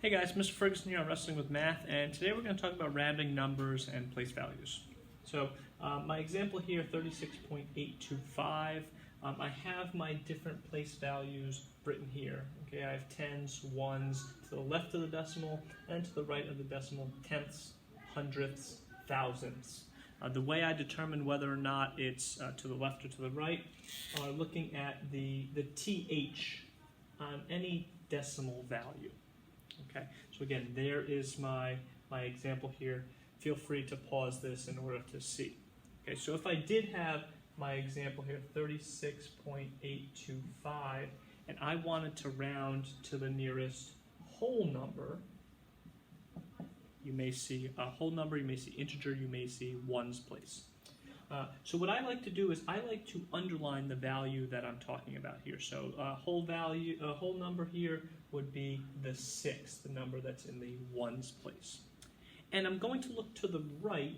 Hey guys, Mr. Ferguson here on Wrestling with Math, and today we're going to talk about rounding numbers and place values. So my example here, 36.825, I have my different place values written here. Okay, I have tens, ones, to the left of the decimal, and to the right of the decimal, tenths, hundredths, thousandths. The way I determine whether or not it's to the left or to the right are looking at the TH on any decimal value. Okay, so again, there is my example here. Feel free to pause this in order to see. Okay, so if I did have my example here, 36.825, and I wanted to round to the nearest whole number, you may see a whole number, you may see integer, you may see ones place. So what I like to do is I like to underline the value that I'm talking about here. So whole number here would be the 6, the number that's in the ones place. And I'm going to look to the right,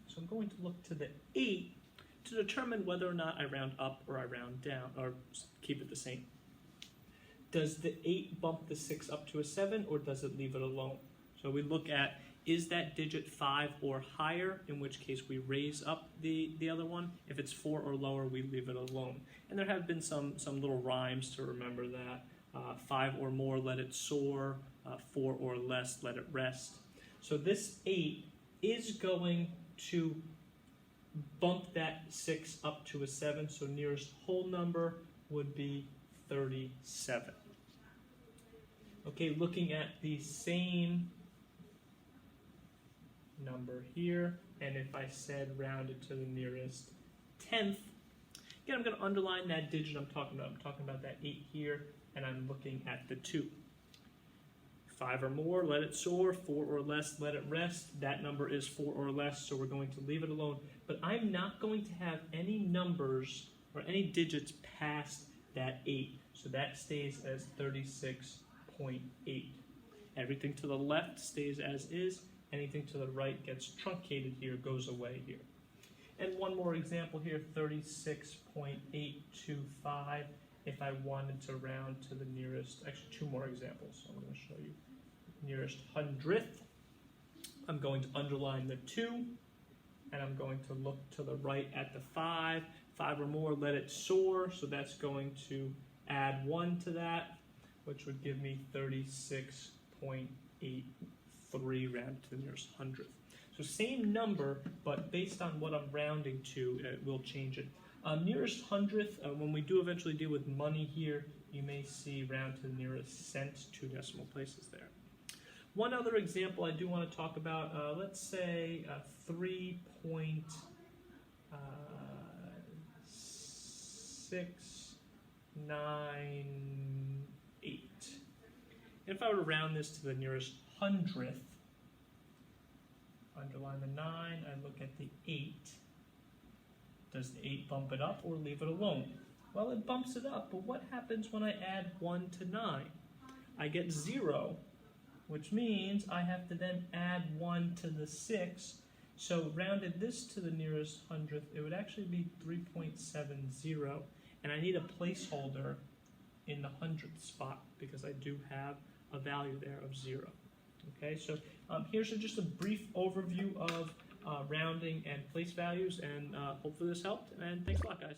so I'm going to look to the 8 to determine whether or not I round up or I round down, or keep it the same. Does the 8 bump the 6 up to a 7, or does it leave it alone? So we look at, is that digit 5 or higher, in which case we raise up the other one. If it's 4 or lower, we leave it alone. And there have been some little rhymes to remember that. 5 or more, let it soar. 4 or less, let it rest. So this 8 is going to bump that 6 up to a 7, so nearest whole number would be 37. Okay, looking at the same number here, and if I said round it to the nearest tenth, again, I'm going to underline that digit I'm talking about. I'm talking about that 8 here, and I'm looking at the 2. 5 or more, let it soar. 4 or less, let it rest. That number is 4 or less, so we're going to leave it alone. But I'm not going to have any numbers or any digits past that 8, so that stays as 36.8. Everything to the left stays as is. Anything to the right gets truncated here, goes away here. And one more example here, 36.825. If I wanted to round to the nearest, actually 2 more examples. So I'm going to show you nearest hundredth. I'm going to underline the 2, and I'm going to look to the right at the 5. 5 or more, let it soar. So that's going to add 1 to that, which would give me 36.83 rounded to the nearest hundredth. So same number, but based on what I'm rounding to, it will change it. Nearest hundredth, when we do eventually deal with money here, you may see round to the nearest cent, 2 decimal places there. One other example I do want to talk about, let's say 3.698. If I were to round this to the nearest hundredth, underline the 9, I look at the 8. Does the 8 bump it up or leave it alone? Well, it bumps it up, but what happens when I add 1 to 9? I get 0, which means I have to then add 1 to the 6. So rounded this to the nearest hundredth, it would actually be 3.70, and I need a placeholder in the hundredth spot because I do have a value there of 0. Okay, so here's just a brief overview of rounding and place values, and hopefully this helped, and thanks a lot, guys.